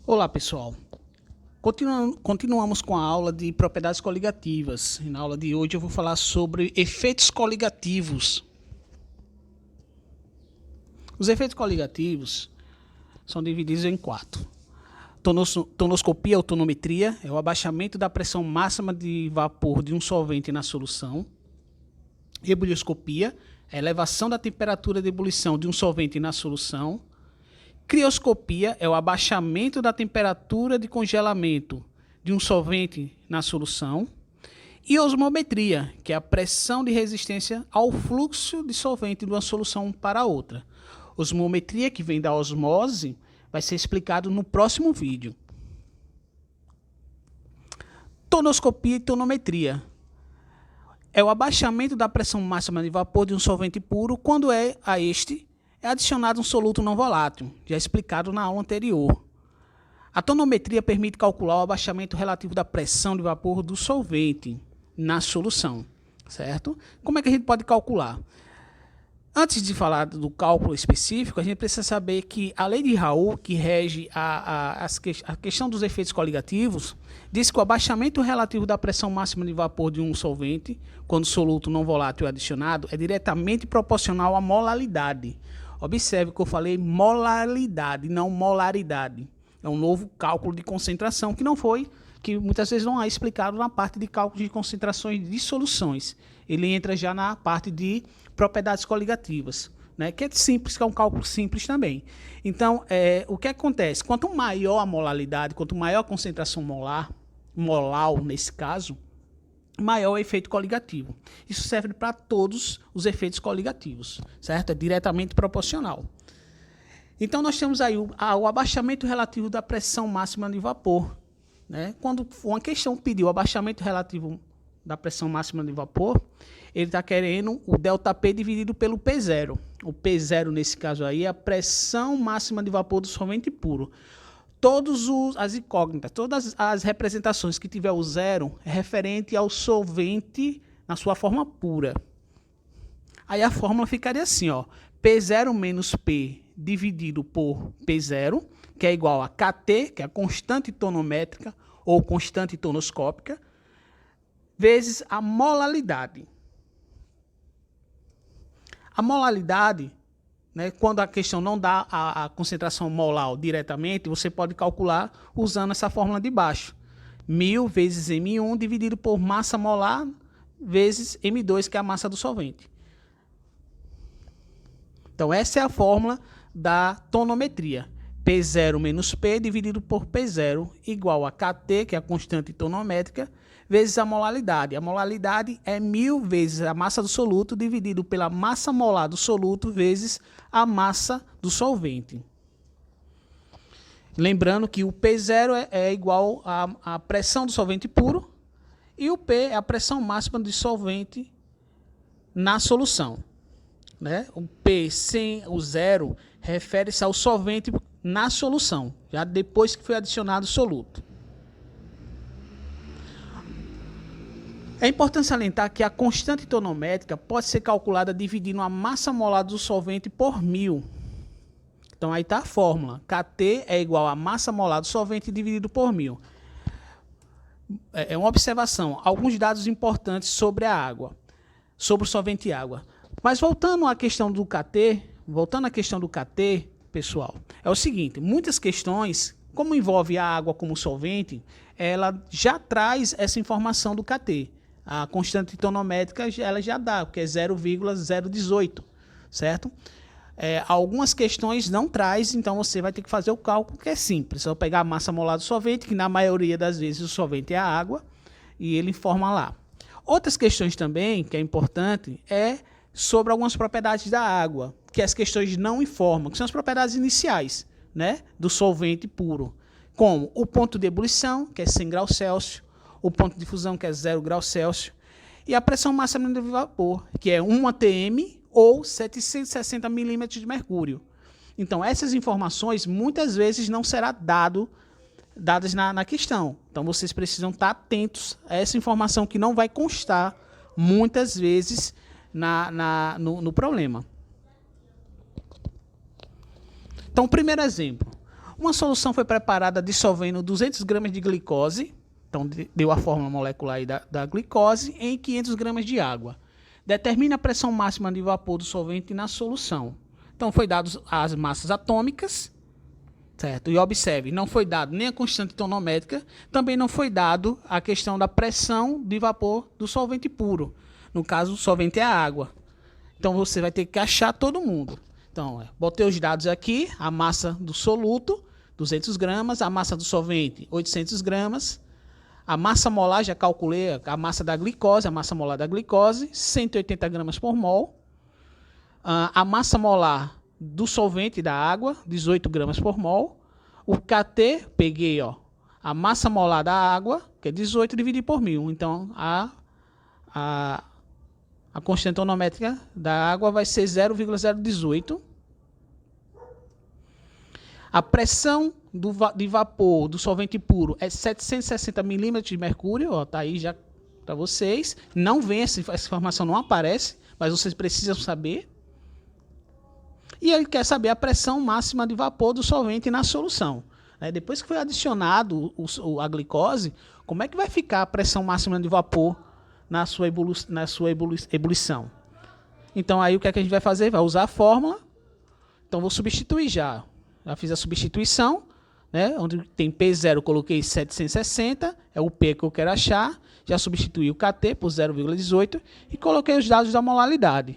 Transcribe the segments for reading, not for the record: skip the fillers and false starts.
Olá, pessoal. Continuamos com a aula de propriedades coligativas. E na aula de hoje eu vou falar sobre efeitos coligativos. Os efeitos coligativos são divididos em 4. Tonoscopia ou tonometria é o abaixamento da pressão máxima de vapor de um solvente na solução. Ebulioscopia é a elevação da temperatura de ebulição de um solvente na solução. Crioscopia é o abaixamento da temperatura de congelamento de um solvente na solução. E osmometria, que é a pressão de resistência ao fluxo de solvente de uma solução para outra. Osmometria, que vem da osmose, vai ser explicado no próximo vídeo. Tonoscopia e tonometria é o abaixamento da pressão máxima de vapor de um solvente puro quando é adicionado um soluto não volátil, já explicado na aula anterior. A tonometria permite calcular o abaixamento relativo da pressão de vapor do solvente na solução, certo? Como é que a gente pode calcular? Antes de falar do cálculo específico, a gente precisa saber que a lei de Raoult, que rege a questão dos efeitos coligativos, diz que o abaixamento relativo da pressão máxima de vapor de um solvente, quando o soluto não volátil é adicionado, é diretamente proporcional à molaridade. Observe que eu falei molaridade, não molaridade. É um novo cálculo de concentração que muitas vezes não é explicado na parte de cálculo de concentrações de soluções. Ele entra já na parte de propriedades coligativas, né? Que é simples, que é um cálculo simples também. Então, o que acontece? Quanto maior a molaridade, quanto maior a concentração molal nesse caso, maior o efeito coligativo. Isso serve para todos os efeitos coligativos, certo? É diretamente proporcional. Então, nós temos aí o abaixamento relativo da pressão máxima de vapor, né? Quando uma questão pediu o abaixamento relativo da pressão máxima de vapor, ele está querendo o ΔP dividido pelo P0. O P0, nesse caso aí, é a pressão máxima de vapor do solvente puro. Todas as incógnitas, todas as representações que tiver o zero é referente ao solvente na sua forma pura. Aí a fórmula ficaria assim, ó, P0 menos P dividido por P0, que é igual a KT, que é a constante tonométrica ou constante tonoscópica, vezes a molaridade. A molaridade, né, quando a questão não dá a concentração molar diretamente, você pode calcular usando essa fórmula de baixo. 1000 vezes M1 dividido por massa molar vezes M2, que é a massa do solvente. Então, essa é a fórmula da tonometria. P0 menos P dividido por P0 igual a KT, que é a constante tonométrica, vezes a molaridade. A molaridade é 1000 vezes a massa do soluto dividido pela massa molar do soluto vezes a massa do solvente. Lembrando que o P0 é igual à pressão do solvente puro e o P é a pressão máxima do solvente na solução, né? O P sem o zero refere-se ao solvente na solução, já depois que foi adicionado o soluto. É importante salientar que a constante tonométrica pode ser calculada dividindo a massa molar do solvente por 1000. Então aí está a fórmula. KT é igual a massa molar do solvente dividido por 1000. É uma observação. Alguns dados importantes sobre a água, sobre o solvente água. Mas voltando à questão do KT, pessoal, é o seguinte, muitas questões, como envolve a água como solvente, ela já traz essa informação do KT. A constante tonométrica ela já dá, porque é 0,018, certo? Algumas questões não traz, então você vai ter que fazer o cálculo, que é simples. Você vai pegar a massa molar do solvente, que na maioria das vezes o solvente é a água, e ele informa lá. Outras questões também, que é importante, é sobre algumas propriedades da água, que as questões não informam, que são as propriedades iniciais, né, do solvente puro, como o ponto de ebulição, que é 100 graus Celsius, o ponto de fusão, que é 0 graus Celsius, e a pressão máxima de vapor, que é 1 atm ou 760 milímetros de mercúrio. Então, essas informações muitas vezes não serão dadas na questão. Então, vocês precisam estar atentos a essa informação que não vai constar muitas vezes no problema. Então, primeiro exemplo. Uma solução foi preparada dissolvendo 200 gramas de glicose, então deu a fórmula molecular aí da glicose, em 500 gramas de água. Determina a pressão máxima de vapor do solvente na solução. Então, foi dados as massas atômicas, certo? E observe, não foi dado nem a constante tonométrica, também não foi dado a questão da pressão de vapor do solvente puro. No caso, o solvente é a água. Então, você vai ter que achar todo mundo. Então, botei os dados aqui, a massa do soluto, 200 gramas, a massa do solvente, 800 gramas, a massa molar, já calculei a massa da glicose, a massa molar da glicose, 180 gramas por mol. A massa molar do solvente da água, 18 gramas por mol. O KT, peguei a massa molar da água, que é 18, dividido por 1000. Então, a constante tonométrica da água vai ser 0,018. A pressão de vapor do solvente puro é 760 milímetros de mercúrio. Está aí já para vocês. Não vem, essa informação não aparece, mas vocês precisam saber. E ele quer saber a pressão máxima de vapor do solvente na solução. Depois que foi adicionado a glicose, como é que vai ficar a pressão máxima de vapor na sua ebulição? Então, aí o que é que a gente vai fazer? Vai usar a fórmula. Então, vou substituir já. Já fiz a substituição, onde tem P0, eu coloquei 760, é o P que eu quero achar. Já substituí o KT por 0,18 e coloquei os dados da molaridade.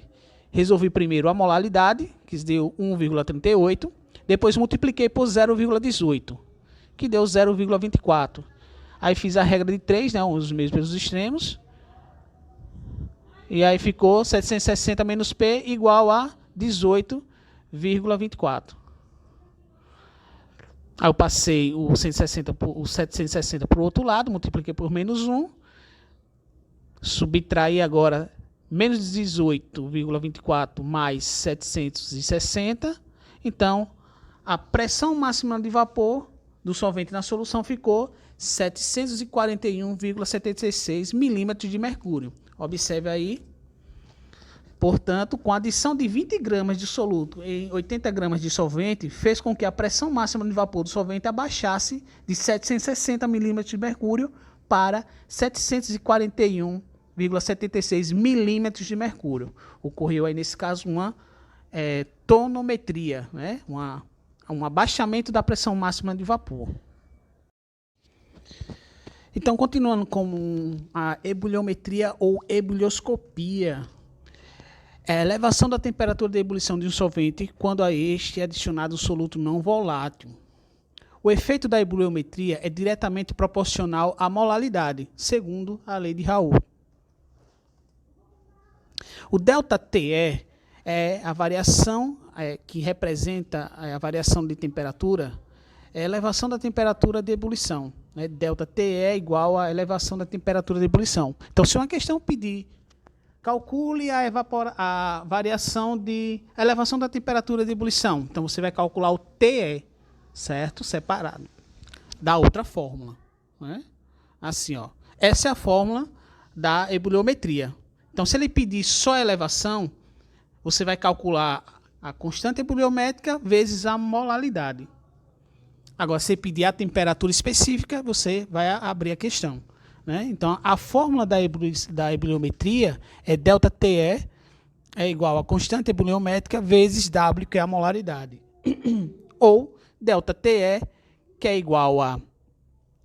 Resolvi primeiro a molaridade, que deu 1,38, depois multipliquei por 0,18, que deu 0,24. Aí fiz a regra de 3, os mesmos pelos extremos, e aí ficou 760 menos P igual a 18,24. Aí eu passei o 760 para o outro lado, multipliquei por menos 1, subtraí agora menos 18,24 mais 760. Então, a pressão máxima de vapor do solvente na solução ficou 741,76 milímetros de mercúrio. Observe aí. Portanto, com a adição de 20 gramas de soluto em 80 gramas de solvente, fez com que a pressão máxima de vapor do solvente abaixasse de 760 milímetros de mercúrio para 741,76 milímetros de mercúrio. Ocorreu aí, nesse caso, uma tonometria, um abaixamento da pressão máxima de vapor. Então, continuando com a ebuliometria ou ebulioscopia. É a elevação da temperatura de ebulição de um solvente quando a este é adicionado um soluto não volátil. O efeito da ebuliometria é diretamente proporcional à molaridade, segundo a lei de Raoult. O ΔTE é a variação que representa a variação de temperatura, é a elevação da temperatura de ebulição. ΔTE é igual à elevação da temperatura de ebulição. Então, se uma questão pedir calcule a variação de elevação da temperatura de ebulição. Então, você vai calcular o TE, certo? Separado da outra fórmula. Assim, essa é a fórmula da ebuliometria. Então, se ele pedir só a elevação, você vai calcular a constante ebuliométrica vezes a molaridade. Agora, se pedir a temperatura específica, você vai abrir a questão. Então, a fórmula da ebuliometria é ΔTE é igual a constante ebuliométrica vezes W, que é a molaridade. Ou ΔTE, que é igual a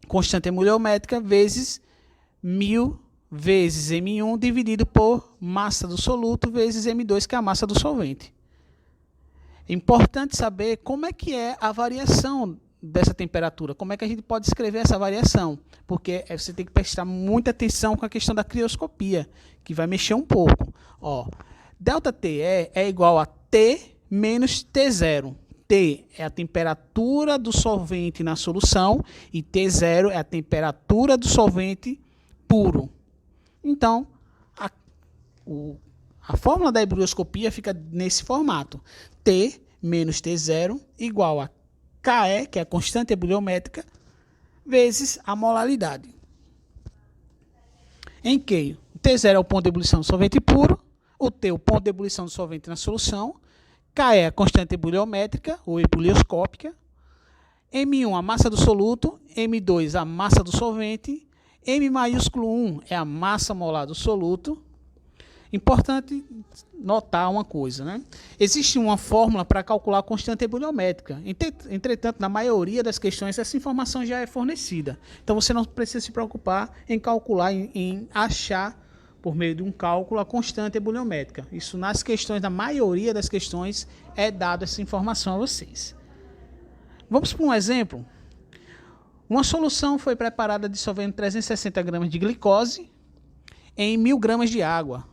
constante ebuliométrica vezes 1000 vezes M1 dividido por massa do soluto vezes M2, que é a massa do solvente. É importante saber como é que é a variação dessa temperatura, como é que a gente pode escrever essa variação, porque você tem que prestar muita atenção com a questão da crioscopia, que vai mexer um pouco. ΔTE é igual a T menos T0. T é a temperatura do solvente na solução e T0 é a temperatura do solvente puro. Então, a fórmula da ebullioscopia fica nesse formato. T menos T0 igual a KE, que é a constante ebuliométrica, vezes a molaridade. Em que o T0 é o ponto de ebulição do solvente puro, o T é o ponto de ebulição do solvente na solução, KE é a constante ebuliométrica ou ebullioscópica, M1, a massa do soluto, M2, a massa do solvente, M maiúsculo 1 é a massa molar do soluto. Importante notar uma coisa, né? Existe uma fórmula para calcular a constante ebuliométrica. Entretanto, na maioria das questões, essa informação já é fornecida. Então, você não precisa se preocupar em calcular, em achar, por meio de um cálculo, a constante ebuliométrica. Isso nas questões, na maioria das questões, é dado essa informação a vocês. Vamos para um exemplo. Uma solução foi preparada dissolvendo 360 gramas de glicose em 1000 gramas de água.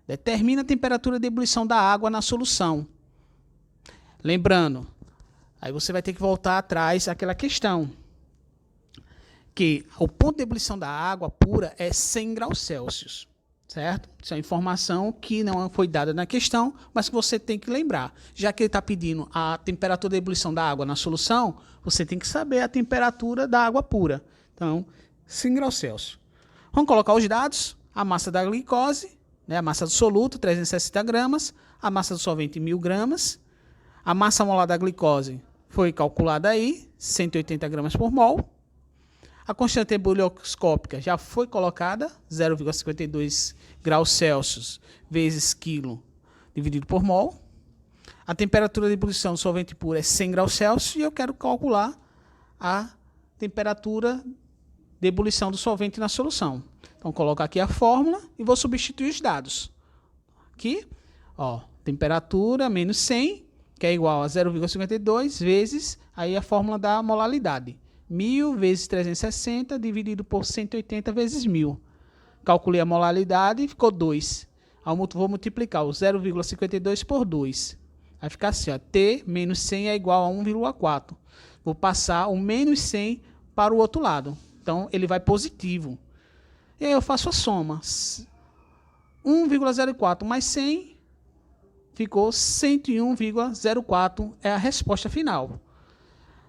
Determina a temperatura de ebulição da água na solução. Lembrando, aí você vai ter que voltar atrás àquela questão, que o ponto de ebulição da água pura é 100 graus Celsius, certo? Isso é uma informação que não foi dada na questão, mas que você tem que lembrar. Já que ele está pedindo a temperatura de ebulição da água na solução, você tem que saber a temperatura da água pura. Então, 100 graus Celsius. Vamos colocar os dados. A massa da glicose, a massa do soluto, 360 gramas, a massa do solvente, 1000 gramas, a massa molar da glicose foi calculada aí, 180 gramas por mol, a constante ebulioscópica já foi colocada, 0,52 graus Celsius vezes quilo dividido por mol, a temperatura de ebulição do solvente puro é 100 graus Celsius e eu quero calcular a temperatura de ebulição do solvente na solução. Então, coloco aqui a fórmula e vou substituir os dados. Aqui, ó, temperatura menos 100, que é igual a 0,52 vezes aí a fórmula da molaridade. 1000 vezes 360 dividido por 180 vezes 1000. Calculei a molaridade e ficou 2. Vou multiplicar o 0,52 por 2. Vai ficar assim, ó, T menos 100 é igual a 1,4. Vou passar o menos 100 para o outro lado. Então, ele vai positivo. E aí eu faço a soma. 1,04 mais 100 ficou 101,04. É a resposta final.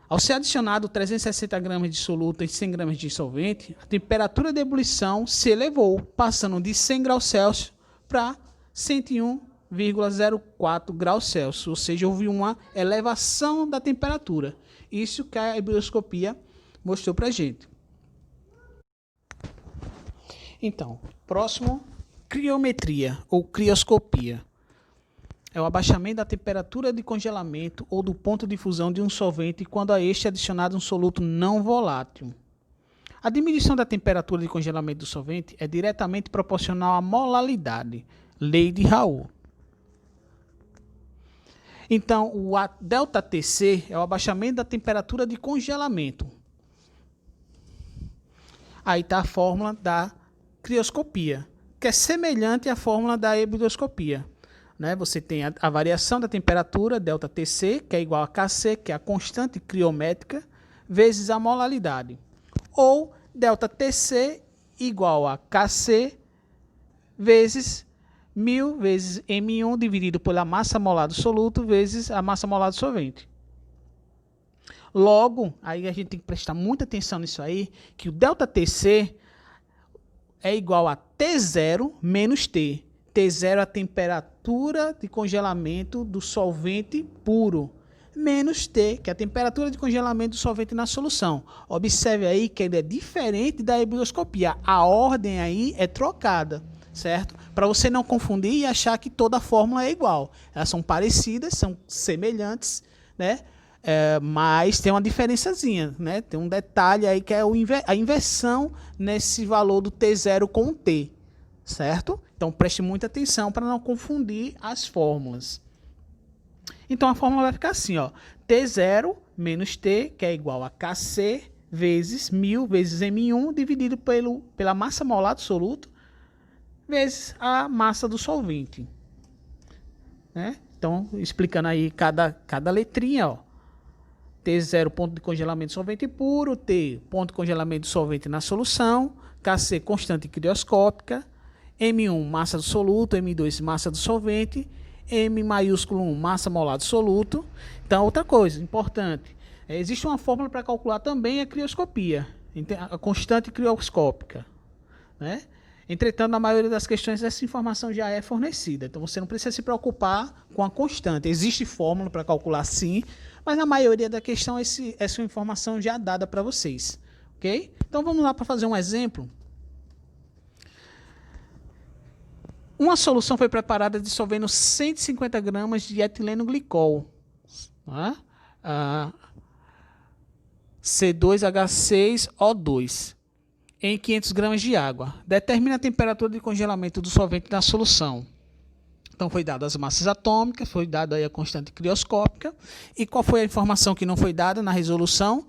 Ao ser adicionado 360 gramas de soluto e 100 gramas de solvente, a temperatura de ebulição se elevou, passando de 100 graus Celsius para 101,04 graus Celsius. Ou seja, houve uma elevação da temperatura. Isso que a ebulioscopia mostrou para a gente. Então, próximo, criometria ou crioscopia. É o abaixamento da temperatura de congelamento ou do ponto de fusão de um solvente quando a este é adicionado um soluto não volátil. A diminuição da temperatura de congelamento do solvente é diretamente proporcional à molaridade, lei de Raoult. Então, o ΔTc é o abaixamento da temperatura de congelamento. Aí está a fórmula da crioscopia, que é semelhante à fórmula da ebulioscopia. Você tem a variação da temperatura, ΔTc, que é igual a Kc, que é a constante criométrica, vezes a molaridade. Ou ΔTc igual a Kc vezes 1000 vezes M1 dividido pela massa molar do soluto vezes a massa molar do solvente. Logo, aí a gente tem que prestar muita atenção nisso aí, que o ΔTc é igual a T0 menos T. T0 é a temperatura de congelamento do solvente puro, menos T, que é a temperatura de congelamento do solvente na solução. Observe aí que ele é diferente da ebulioscopia. A ordem aí é trocada, certo? Para você não confundir e achar que toda a fórmula é igual. Elas são parecidas, são semelhantes, né? Mas tem uma diferençazinha, né? Tem um detalhe aí que é a inversão nesse valor do T0 com o T, certo? Então preste muita atenção para não confundir as fórmulas. Então a fórmula vai ficar assim, ó, T0 menos T, que é igual a Kc vezes 1000 vezes M1 dividido pela massa molar do soluto vezes a massa do solvente, né? Então explicando aí cada letrinha, ó. T0, ponto de congelamento do solvente puro, T, ponto de congelamento do solvente na solução, Kc, constante crioscópica, M1, massa do soluto, M2, massa do solvente, M maiúsculo 1, massa molar do soluto. Então, outra coisa importante, existe uma fórmula para calcular também a crioscopia, a constante crioscópica, né? Entretanto, na maioria das questões, essa informação já é fornecida. Então, você não precisa se preocupar com a constante. Existe fórmula para calcular sim, mas na maioria da questão, essa informação já é dada para vocês. Ok? Então, vamos lá para fazer um exemplo. Uma solução foi preparada dissolvendo 150 gramas de etileno glicol, C2H6O2, em 500 gramas de água. Determina a temperatura de congelamento do solvente na solução. Então, foi dado as massas atômicas, foi dada aí a constante crioscópica. E qual foi a informação que não foi dada na resolução?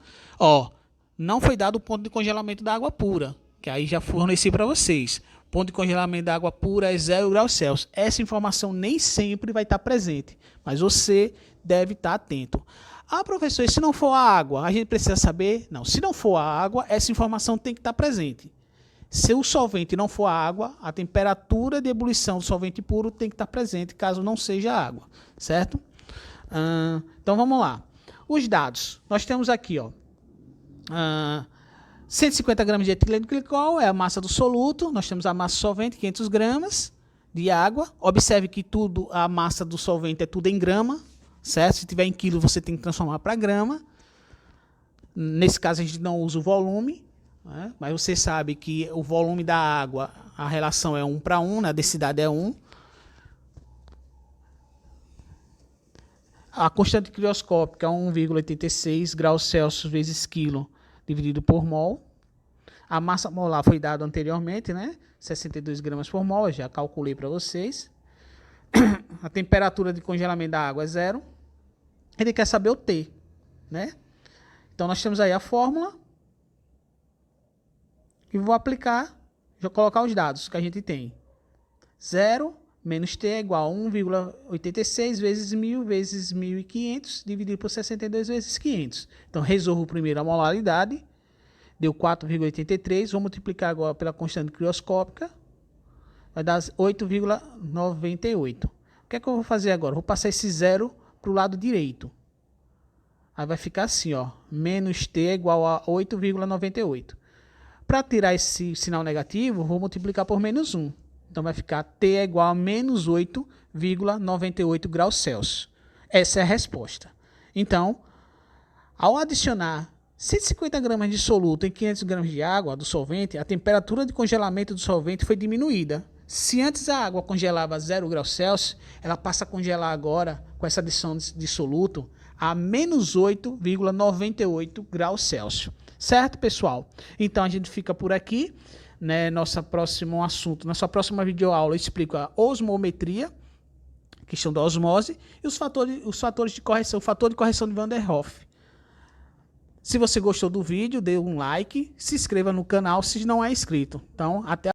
Não foi dado o ponto de congelamento da água pura, que aí já forneci para vocês. O ponto de congelamento da água pura é 0 graus Celsius. Essa informação nem sempre vai estar presente, mas você deve estar atento. Professor, e se não for a água, a gente precisa saber? Não, se não for a água, essa informação tem que estar presente. Se o solvente não for a água, a temperatura de ebulição do solvente puro tem que estar presente, caso não seja água, certo? Então, vamos lá. Os dados. Nós temos aqui, 150 gramas de etileno glicol é a massa do soluto. Nós temos a massa do solvente, 500 gramas de água. Observe que a massa do solvente é tudo em grama, certo? Se tiver em quilo, você tem que transformar para grama. Nesse caso, a gente não usa o volume, né? Mas você sabe que o volume da água, a relação é 1:1, a densidade é 1. A constante crioscópica é 1,86 graus Celsius vezes quilo dividido por mol. A massa molar foi dada anteriormente, né? 62 gramas por mol, eu já calculei para vocês. A temperatura de congelamento da água é 0. Ele quer saber o T, né? Então, nós temos aí a fórmula. E vou aplicar, vou colocar os dados que a gente tem. 0 menos T é igual a 1,86 vezes 1.000 vezes 1.500 dividido por 62 vezes 500. Então, resolvo primeiro a molaridade. Deu 4,83. Vou multiplicar agora pela constante crioscópica. Vai dar 8,98. O que é que eu vou fazer agora? Vou passar esse 0 para o lado direito. Aí vai ficar assim, menos T é igual a 8,98. Para tirar esse sinal negativo, vou multiplicar por menos 1. Então, vai ficar T é igual a menos 8,98 graus Celsius. Essa é a resposta. Então, ao adicionar 150 gramas de soluto em 500 gramas de água do solvente, a temperatura de congelamento do solvente foi diminuída. Se antes a água congelava a 0 graus Celsius, ela passa a congelar agora, com essa adição de soluto, a menos 8,98 graus Celsius. Certo, pessoal? Então, a gente fica por aqui. Nossa próxima videoaula eu explico a osmometria, questão da osmose, e os fatores de correção, o fator de correção de Van der Rohe. Se você gostou do vídeo, dê um like, se inscreva no canal se não é inscrito. Então, até